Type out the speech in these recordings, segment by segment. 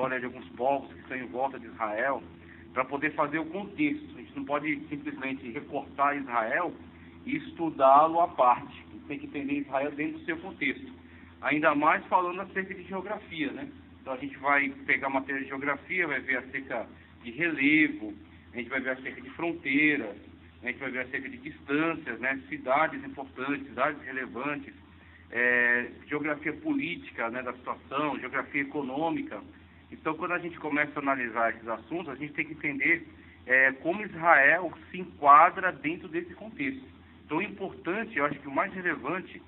história de alguns povos que estão em volta de Israel, para poder fazer o contexto. A gente não pode simplesmente recortar Israel e estudá-lo à parte. A gente tem que entender Israel dentro do seu contexto. Ainda mais falando acerca de geografia, né? Então a gente vai pegar a matéria de geografia, vai ver acerca de relevo, a gente vai ver acerca de fronteiras, a gente vai ver acerca de distâncias, né? Cidades importantes, cidades relevantes, geografia política, né, da situação, geografia econômica. Então, quando a gente começa a analisar esses assuntos, a gente tem que entender como Israel se enquadra dentro desse contexto. Então, o importante, eu acho que o mais relevante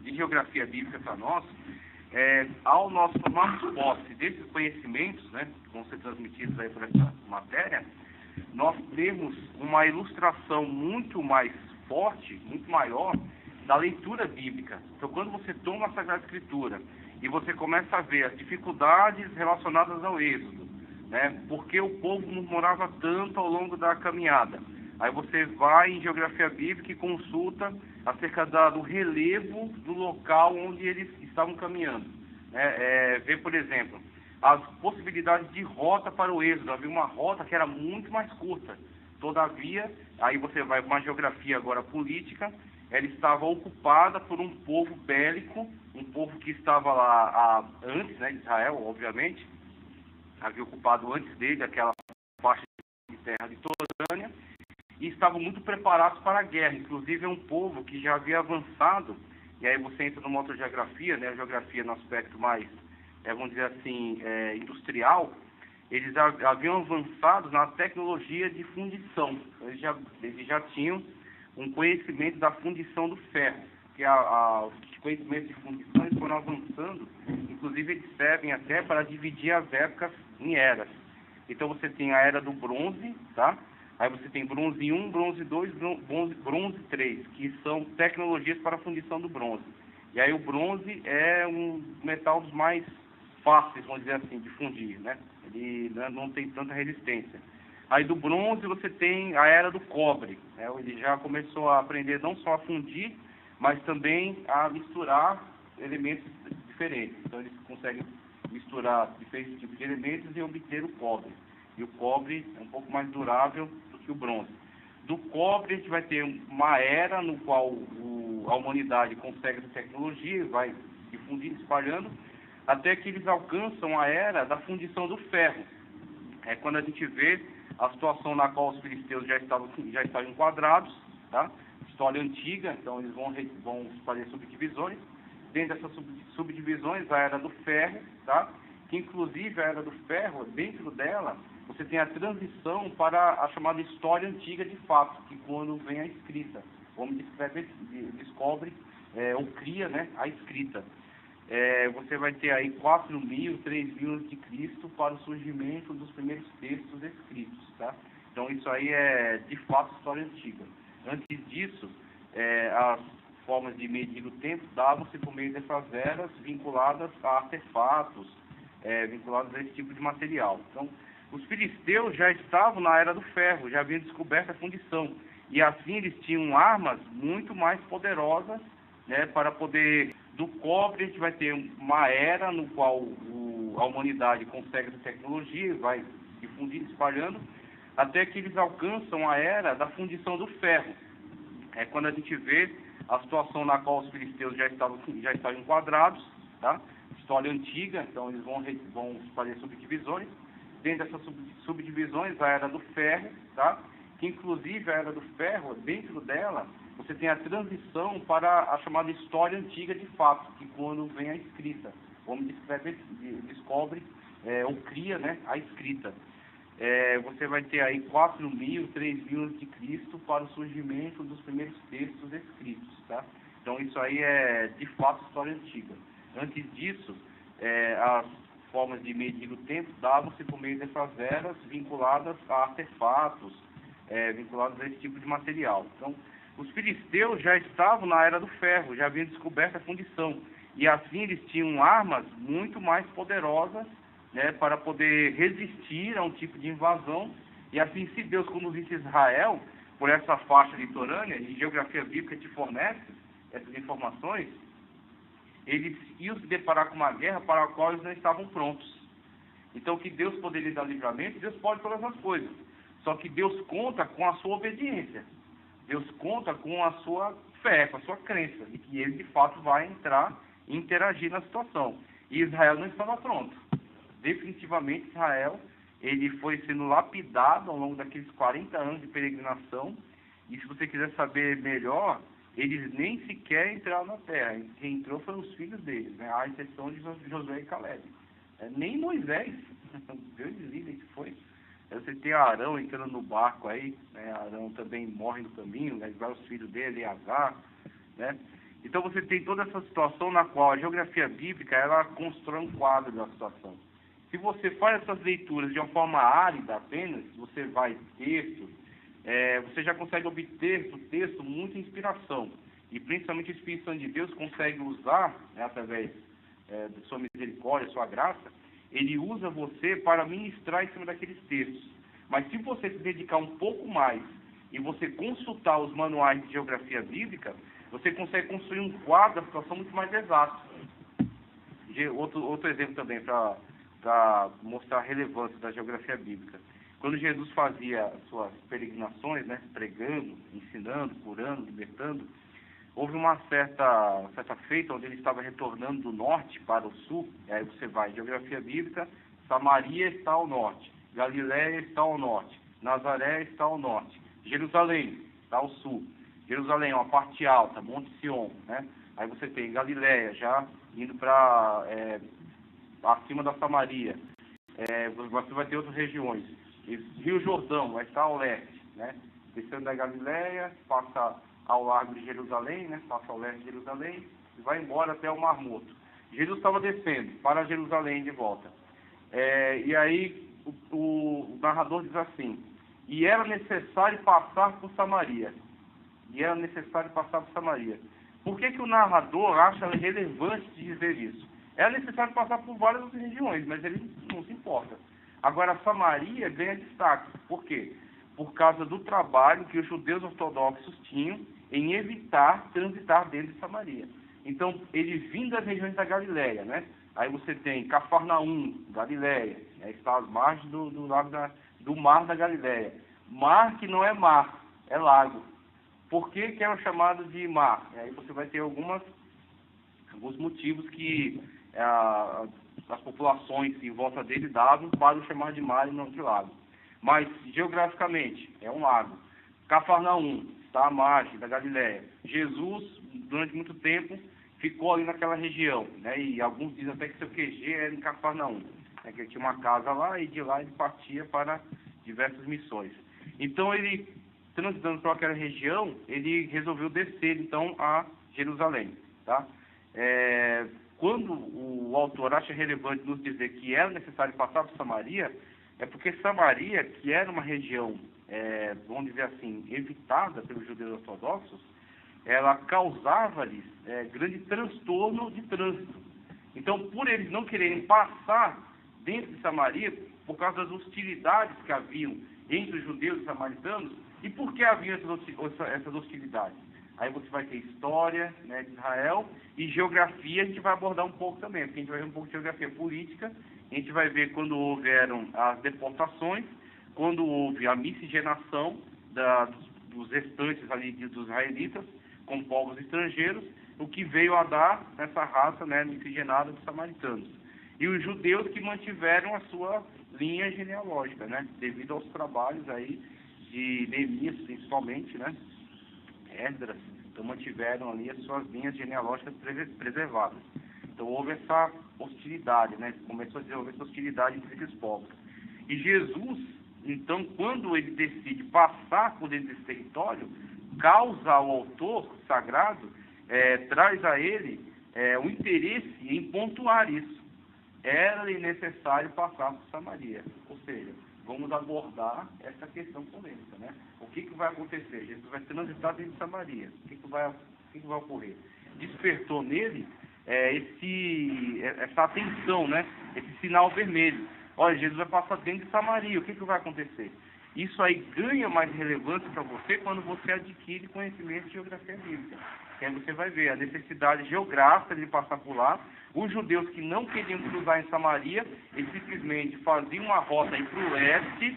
de geografia bíblica para nós, ao nós tomarmos posse desses conhecimentos, né, que vão ser transmitidos aí por essa matéria, nós temos uma ilustração muito mais forte, muito maior, da leitura bíblica. Então, quando você toma a Sagrada Escritura e você começa a ver as dificuldades relacionadas ao Êxodo, né, porque o povo murmurava tanto ao longo da caminhada, aí você vai em geografia bíblica e consulta acerca do relevo do local onde eles estavam caminhando. Vê, por exemplo, as possibilidades de rota para o Êxodo. Havia uma rota que era muito mais curta. Todavia, aí você vai para uma geografia agora política, ela estava ocupada por um povo bélico, um povo que estava lá antes, né, de Israel, obviamente, havia ocupado antes dele aquela faixa de terra litorânea, e estavam muito preparados para a guerra. Inclusive é um povo que já havia avançado, e aí você entra numa outra geografia, né, a geografia no aspecto mais, vamos dizer assim, industrial. Eles haviam avançado na tecnologia de fundição. Eles já tinham um conhecimento da fundição do ferro, que os conhecimentos de fundição eles foram avançando, inclusive eles servem até para dividir as épocas em eras. Então você tem a era do bronze, tá? Aí você tem bronze 1, bronze 2, bronze 3, que são tecnologias para a fundição do bronze. E aí o bronze é um metal dos mais fáceis, vamos dizer assim, de fundir, né? Ele não tem tanta resistência. Aí do bronze você tem a era do cobre, né? Ele já começou a aprender não só a fundir, mas também a misturar elementos diferentes. Então eles conseguem misturar diferentes tipos de elementos e obter o cobre. E o cobre é um pouco mais durável do que o bronze. Do cobre a gente vai ter uma era no qual a humanidade consegue essa tecnologia, vai difundindo, espalhando, até que eles alcançam a era da fundição do ferro. É quando a gente vê a situação na qual os filisteus já estavam enquadrados, tá? História antiga, então eles vão fazer subdivisões. Dentro dessas subdivisões, a era do ferro, tá? Que inclusive a era do ferro, dentro dela, você tem a transição para a chamada história antiga de fato, que quando vem a escrita, o homem descobre ou cria, né, a escrita. Você vai ter aí 4.000, 3.000 antes de Cristo para o surgimento dos primeiros textos escritos, tá? Então isso aí é de fato história antiga. Antes disso, as formas de medir o tempo davam-se por meio dessas eras vinculadas a artefatos, vinculados a esse tipo de material. Então, os filisteus já estavam na era do ferro, já haviam descoberto a fundição, e assim eles tinham armas muito mais poderosas, né, para poder. Do cobre a gente vai ter uma era no qual a humanidade consegue essa tecnologia, vai difundindo, espalhando, até que eles alcançam a era da fundição do ferro. É quando a gente vê a situação na qual os filisteus já estavam enquadrados, tá? História antiga, então eles vão fazer subdivisões. Dentro dessas subdivisões, a era do ferro, tá? Que inclusive a era do ferro, dentro dela, você tem a transição para a chamada história antiga de fato, que quando vem a escrita, o homem descobre ou cria, né, a escrita. Você vai ter aí 4.000, 3.000 antes de Cristo para o surgimento dos primeiros textos escritos, tá? Então isso aí é de fato história antiga. Antes disso, as formas de medir o tempo davam-se por meio dessas eras vinculadas a artefatos, vinculados a esse tipo de material. Então, os filisteus já estavam na era do ferro, já haviam descoberto a fundição, e assim eles tinham armas muito mais poderosas, né, para poder resistir a um tipo de invasão. E assim, se Deus conduzisse Israel por essa faixa litorânea, e geografia bíblica te fornece essas informações, eles iam se deparar com uma guerra para a qual eles não estavam prontos. Então, que Deus poderia dar livramento, Deus pode todas as coisas. Só que Deus conta com a sua obediência. Deus conta com a sua fé, com a sua crença, de que ele, de fato, vai entrar e interagir na situação. E Israel não estava pronto. Definitivamente, Israel, ele foi sendo lapidado ao longo daqueles 40 anos de peregrinação. E se você quiser saber melhor, eles nem sequer entraram na terra. Quem entrou foram os filhos deles, né? À exceção de Josué e Caleb. Nem Moisés, Deus livre que foi. Você tem Arão entrando no barco aí, né? Arão também morre no caminho, né? Vai os filhos dele, Azar, né? Então você tem toda essa situação na qual a geografia bíblica, ela constrói um quadro da situação. Se você faz essas leituras de uma forma árida apenas, você vai texto, você já consegue obter do texto muita inspiração. E principalmente o Espírito Santo de Deus consegue usar, né, através da sua misericórdia, sua graça, ele usa você para ministrar em cima daqueles textos. Mas se você se dedicar um pouco mais e você consultar os manuais de geografia bíblica, você consegue construir um quadro da situação muito mais exato. Outro exemplo também para mostrar a relevância da geografia bíblica. Quando Jesus fazia as suas peregrinações, né, pregando, ensinando, curando, libertando, houve uma certa feita onde ele estava retornando do norte para o sul. E aí você vai, geografia bíblica, Samaria está ao norte, Galiléia está ao norte, Nazaré está ao norte, Jerusalém está ao sul. Jerusalém é uma parte alta, Monte Sião, né? Aí você tem Galiléia já indo para acima da Samaria. Você vai ter outras regiões. Rio Jordão vai estar ao leste, né? Descendo da Galiléia, passa ao largo de Jerusalém, né? Passa ao leste de Jerusalém e vai embora até o Mar Morto. Jesus estava descendo para Jerusalém de volta. E aí o narrador diz assim: e era necessário passar por Samaria. E era necessário passar por Samaria. Por que o narrador acha relevante de dizer isso? Era necessário passar por várias outras regiões, mas ele não se importa. Agora, Samaria ganha destaque. Por quê? Por causa do trabalho que os judeus ortodoxos tinham em evitar transitar dentro de Samaria. Então, ele vinha das regiões da Galiléia, né? Aí você tem Cafarnaum, Galiléia, aí está as margens do mar da Galiléia. Mar que não é mar, é lago. Por que é o chamado de mar? Aí você vai ter alguns motivos que as populações em volta dele davam para o chamar de mar e não de lago. Mas, geograficamente, é um lago. Cafarnaum está à margem da Galiléia. Jesus, durante muito tempo, ficou ali naquela região, né? E alguns dizem até que seu QG era em Cafarnaum, né? Que ele tinha uma casa lá e de lá ele partia para diversas missões. Então, ele, transitando por aquela região, ele resolveu descer, então, a Jerusalém, tá? Quando o autor acha relevante nos dizer que era necessário passar por Samaria, é porque Samaria, que era uma região, vamos dizer assim, evitada pelos judeus ortodoxos, ela causava-lhes grande transtorno de trânsito. Então, por eles não quererem passar dentro de Samaria, por causa das hostilidades que haviam entre os judeus e os samaritanos, e por que haviam essas hostilidades? Aí você vai ter história, né, de Israel, e geografia a gente vai abordar um pouco também, porque a gente vai ver um pouco de geografia política, a gente vai ver quando houveram as deportações, quando houve a miscigenação dos restantes ali dos israelitas com povos estrangeiros, o que veio a dar nessa raça, né, miscigenada dos samaritanos. E os judeus que mantiveram a sua linha genealógica, né, devido aos trabalhos aí de Neemias, principalmente, né, Esdras, então mantiveram ali as suas linhas genealógicas preservadas. Então houve essa hostilidade, né? Começou a desenvolver essa hostilidade entre esses povos. E Jesus, então, quando ele decide passar por dentro desse território, causa ao autor sagrado, traz a ele um interesse em pontuar isso. Era-lhe necessário passar por Samaria. Ou seja, vamos abordar essa questão polêmica, né? O que vai acontecer? Jesus vai transitar dentro de Samaria. O que vai ocorrer? Despertou nele essa atenção, né? Esse sinal vermelho. Olha, Jesus vai passar dentro de Samaria. O que vai acontecer? Isso aí ganha mais relevância para você quando você adquire conhecimento de geografia bíblica. que aí você vai ver a necessidade geográfica de passar por lá. Os judeus que não queriam cruzar em Samaria, eles simplesmente faziam uma rota para o leste,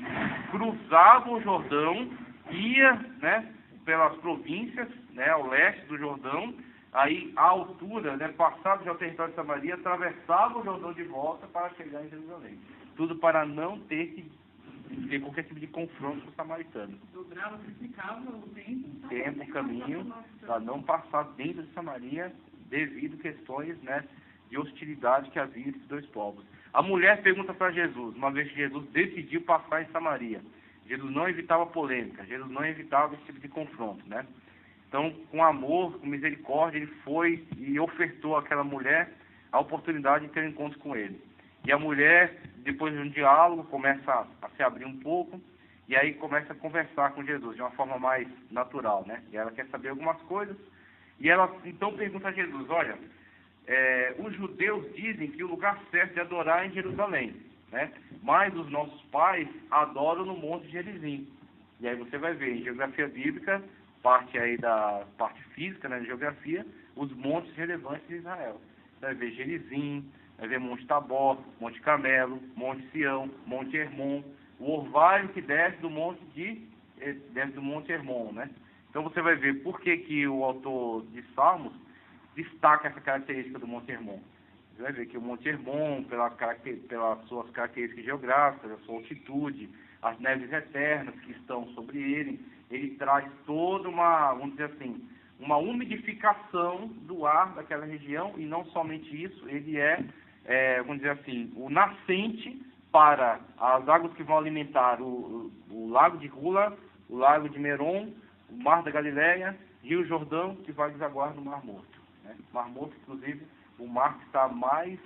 cruzavam o Jordão, ia, né, pelas províncias, né, ao leste do Jordão, aí à altura, né, passado já o território de Samaria, atravessava o Jordão de volta para chegar em Jerusalém. Tudo para não ter qualquer tipo de confronto com os samaritanos. Dobrava, triplicava o tempo, caminho, para não passar dentro de Samaria, devido a questões, né, de hostilidade que havia entre os dois povos. A mulher pergunta para Jesus, uma vez que Jesus decidiu passar em Samaria. Jesus não evitava polêmica, Jesus não evitava esse tipo de confronto, né? Então, com amor, com misericórdia, ele foi e ofertou àquela mulher a oportunidade de ter um encontro com ele. E a mulher, depois de um diálogo, começa a se abrir um pouco, e aí começa a conversar com Jesus de uma forma mais natural, né? E ela quer saber algumas coisas, e ela então pergunta a Jesus, olha, os judeus dizem que o lugar certo de adorar é em Jerusalém, né? Mas os nossos pais adoram no Monte Gerizim. E aí você vai ver em geografia bíblica, parte aí da parte física, né, de geografia, os montes relevantes de Israel. Você vai ver Gerizim, vai ver Monte Tabor, Monte Carmelo, Monte Sião, Monte Hermon, o orvalho que desce do Monte Hermon, né? Então você vai ver por que o autor de Salmos destaca essa característica do Monte Hermon. Você vai ver que o Monte Hermon, pelas suas características geográficas, a sua altitude, as neves eternas que estão sobre ele traz toda uma, vamos dizer assim, uma umidificação do ar daquela região, e não somente isso, ele vamos dizer assim, o nascente para as águas que vão alimentar o lago de Hula, o lago de Merom, o mar da Galileia, Rio Jordão, que vai desaguar no Mar Morto. Né? Mar Morto, inclusive, o mar que está mais,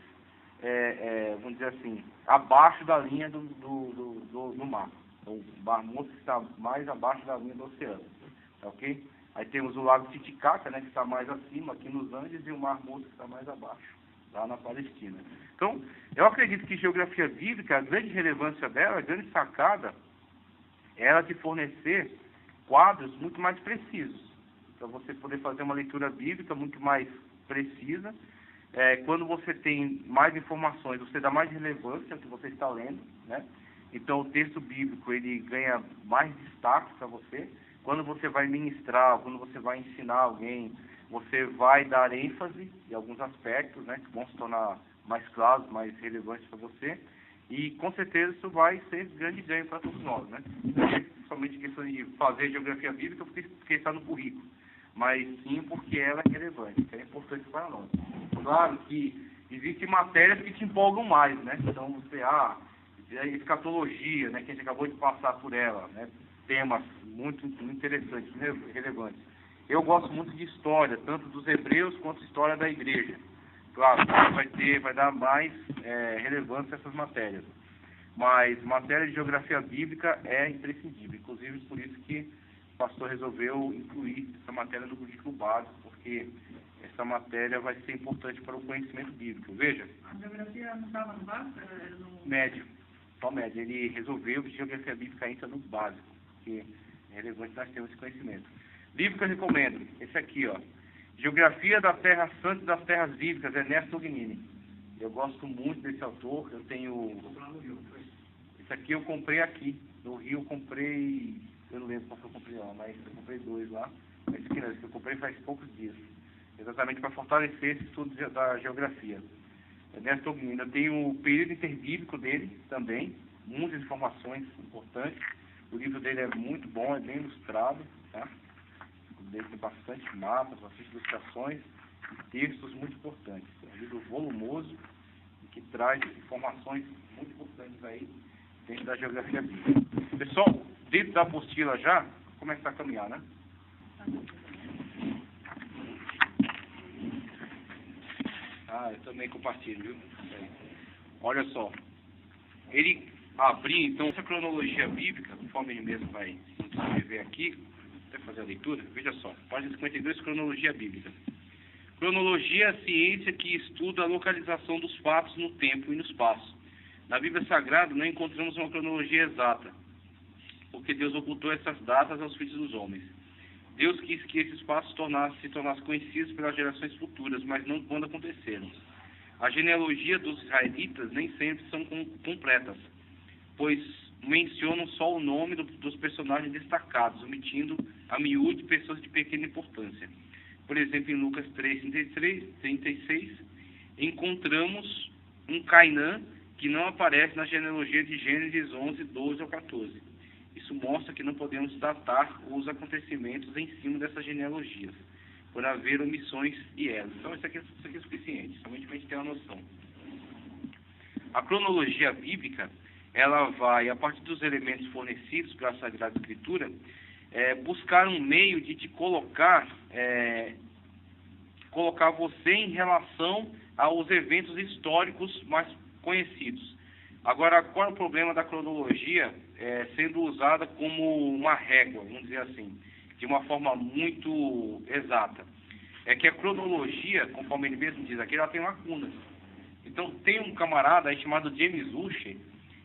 vamos dizer assim, abaixo da linha do mar. O Mar Morto está mais abaixo da linha do oceano. Tá, ok? Aí temos o Lago Titicaca, né, que está mais acima, aqui nos Andes, e o Mar Morto que está mais abaixo, lá na Palestina. Então, eu acredito que geografia bíblica, a grande relevância dela, a grande sacada, é ela de fornecer quadros muito mais precisos, para você poder fazer uma leitura bíblica muito mais precisa. Quando você tem mais informações, você dá mais relevância ao que você está lendo, né? Então, o texto bíblico, ele ganha mais destaque para você. Quando você vai ministrar, quando você vai ensinar alguém, você vai dar ênfase em alguns aspectos, né, que vão se tornar mais claros, mais relevantes para você. E, com certeza, isso vai ser grande ganho para todos nós, né? Não é somente questão de fazer geografia bíblica porque está no currículo, mas sim porque ela é relevante, que é importante para nós. Claro que existem matérias que te empolgam mais, né? Então, você, escatologia, né, que a gente acabou de passar por ela, né, temas muito interessantes, relevantes. Eu gosto muito de história, tanto dos hebreus quanto história da igreja. Claro, vai dar mais relevância a essas matérias. Mas matéria de geografia bíblica é imprescindível. Inclusive, por isso que o pastor resolveu incluir essa matéria no currículo básico, porque essa matéria vai ser importante para o conhecimento bíblico. Veja. A geografia não estava no básico? Era no médio. Só médio. Ele resolveu que geografia bíblica entra no básico, porque é relevante nós termos esse conhecimento. Livro que eu recomendo, esse aqui, ó. Geografia da Terra Santa e das Terras Bíblicas, Ernesto Tognini. Eu gosto muito desse autor, eu tenho... Esse aqui eu comprei aqui. No Rio eu comprei... Eu não lembro qual que eu comprei lá, mas eu comprei 2 lá. Esse aqui não, esse que eu comprei faz poucos dias. Exatamente para fortalecer esse estudo da geografia. Ernesto Tognini. Eu tenho o período interbíblico dele também. Muitas informações importantes. O livro dele é muito bom, é bem ilustrado, tá? Ele tem bastante mapas, bastante ilustrações e textos muito importantes. É um livro volumoso e que traz informações muito importantes aí dentro da geografia bíblica. Pessoal, dentro da apostila já, vou começar a caminhar, né? Eu também compartilho, viu? Olha só. Ele abriu, então, essa cronologia bíblica, conforme ele mesmo vai escrever aqui, até fazer a leitura, veja só, página 52, cronologia bíblica. Cronologia é a ciência que estuda a localização dos fatos no tempo e no espaço. Na Bíblia Sagrada não encontramos uma cronologia exata, porque Deus ocultou essas datas aos filhos dos homens. Deus quis que esses passos se tornassem conhecidos pelas gerações futuras, mas não quando aconteceram. A genealogia dos israelitas nem sempre são completas, pois mencionam só o nome dos personagens destacados, omitindo a miúde pessoas de pequena importância. Por exemplo, em Lucas 3:36, encontramos um Cainã que não aparece na genealogia de Gênesis 11:12 ao 14. Isso mostra que não podemos datar os acontecimentos em cima dessas genealogias, por haver omissões e erros. Então, isso aqui é suficiente, somente para a gente ter uma noção. A cronologia bíblica, ela vai, a partir dos elementos fornecidos pela Sagrada Escritura, buscar um meio de te colocar você em relação aos eventos históricos mais conhecidos. Agora, qual é o problema da cronologia sendo usada como uma régua, vamos dizer assim, de uma forma muito exata? É que a cronologia, conforme ele mesmo diz aqui, ela tem lacunas. Então, tem um camarada aí chamado James Ussher,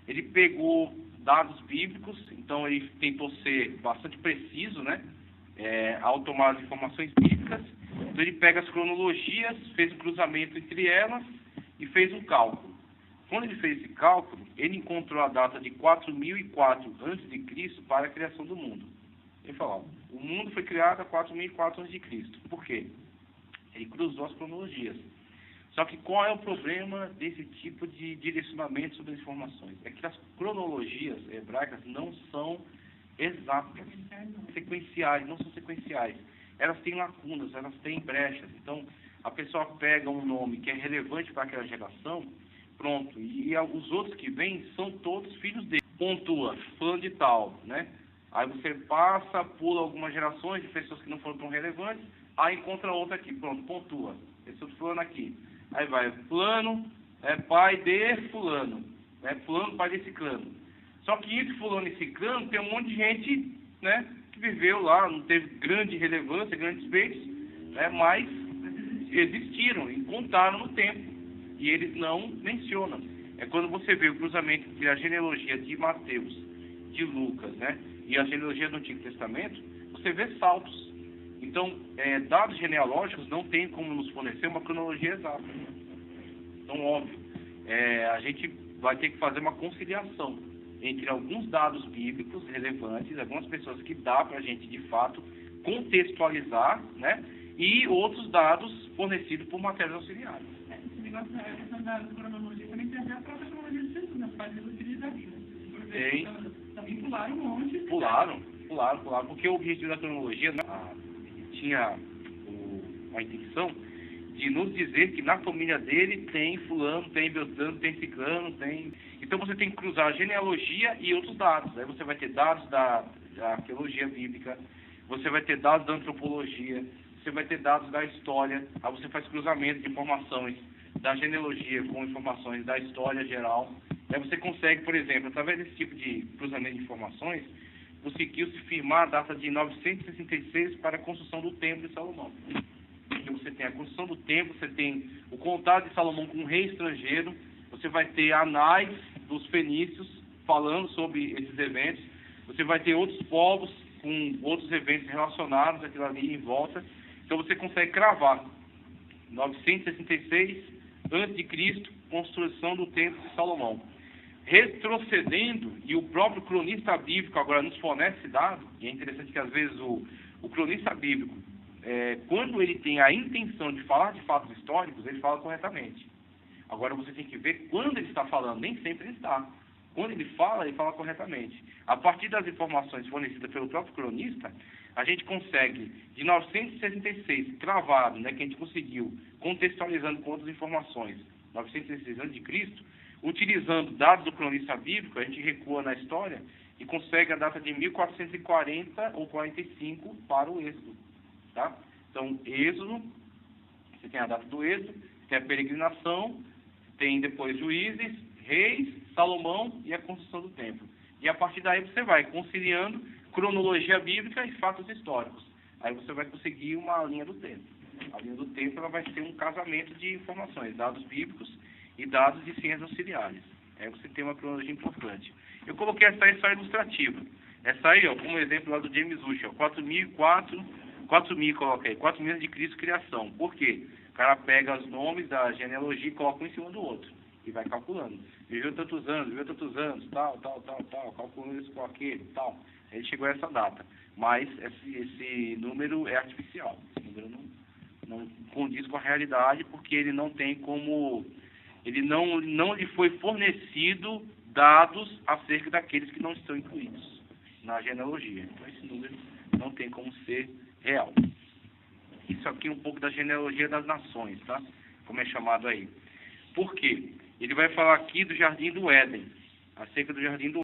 ele pegou dados bíblicos, então ele tentou ser bastante preciso, né, ao tomar as informações bíblicas. Então, ele pega as cronologias, fez um cruzamento entre elas e fez um cálculo. Quando ele fez esse cálculo, ele encontrou a data de 4004 a.C. para a criação do mundo. Ele falou, o mundo foi criado a 4004 a.C. Por quê? Ele cruzou as cronologias. Só que qual é o problema desse tipo de direcionamento sobre as informações? É que as cronologias hebraicas não são exatas, sequenciais, não são sequenciais. Elas têm lacunas, elas têm brechas. Então, a pessoa pega um nome que é relevante para aquela geração, pronto, e os outros que vêm são todos filhos dele. Pontua, fulano de tal, né? Aí você passa, pula algumas gerações de pessoas que não foram tão relevantes, aí encontra outra aqui, pronto, pontua. Esse outro fulano aqui. Aí vai, fulano é pai de fulano, fulano pai de ciclano. Só que entre fulano e ciclano tem um monte de gente, né, que viveu lá, não teve grande relevância, grandes feitos, mas existiram e contaram no tempo. E eles não mencionam. É quando você vê o cruzamento entre a genealogia de Mateus, de Lucas, né, e a genealogia do Antigo Testamento, você vê saltos. Então, dados genealógicos não tem como nos fornecer uma cronologia exata. Então, óbvio, a gente vai ter que fazer uma conciliação entre alguns dados bíblicos relevantes, algumas pessoas que dá para a gente, de fato, contextualizar, né, e outros dados fornecidos por matérias auxiliares. Esse negócio da cronologia também tem a ver com a própria cronologia de Jesus, nas páginas do Filho de Davi, né? Tem. Também pularam um monte. Pularam, porque o objetivo da cronologia tinha a intenção de nos dizer que na família dele tem fulano, tem beltrano, tem ciclano, tem... Então você tem que cruzar a genealogia e outros dados. Aí você vai ter dados da arqueologia bíblica, você vai ter dados da antropologia, você vai ter dados da história, aí você faz cruzamento de informações da genealogia com informações da história geral. Aí você consegue, por exemplo, através desse tipo de cruzamento de informações, conseguiu-se firmar a data de 966 para a construção do Templo de Salomão. Então você tem a construção do templo, você tem o contato de Salomão com um rei estrangeiro, você vai ter anais dos fenícios falando sobre esses eventos, você vai ter outros povos com outros eventos relacionados àquilo ali em volta. Então você consegue cravar 966 a.C., construção do Templo de Salomão. Retrocedendo, e o próprio cronista bíblico agora nos fornece esse dado, e é interessante que às vezes o cronista bíblico, quando ele tem a intenção de falar de fatos históricos, ele fala corretamente. Agora você tem que ver quando ele está falando, nem sempre ele está. Quando ele fala corretamente. A partir das informações fornecidas pelo próprio cronista, a gente consegue, de 966, cravado, né, que a gente conseguiu, contextualizando com outras informações, 966 a.C., utilizando dados do cronista bíblico, a gente recua na história e consegue a data de 1440 ou 45 para o Êxodo. Tá? Então, Êxodo, você tem a data do Êxodo, tem a peregrinação, tem depois Juízes, Reis, Salomão e a construção do templo. E a partir daí você vai conciliando cronologia bíblica e fatos históricos. Aí você vai conseguir uma linha do tempo. A linha do tempo ela vai ser um casamento de informações, dados bíblicos e dados de ciências auxiliares. Aí você tem uma cronologia importante. Eu coloquei essa história ilustrativa. Essa aí, ó, como exemplo lá do James Ush, ó, 4.000, coloca aí, 4.000 de Cristo criação. Por quê? O cara pega os nomes da genealogia e coloca um em cima do outro. E vai calculando. Viveu tantos anos, tal, calculando isso com aquele, tal. Ele chegou a essa data. Mas esse número é artificial. Esse número não condiz com a realidade, porque ele não tem como... Ele não lhe foi fornecido dados acerca daqueles que não estão incluídos na genealogia. Então esse número não tem como ser real. Isso aqui é um pouco da genealogia das nações, tá? Como é chamado aí. Por quê? Ele vai falar aqui do Jardim do Éden, acerca do Jardim do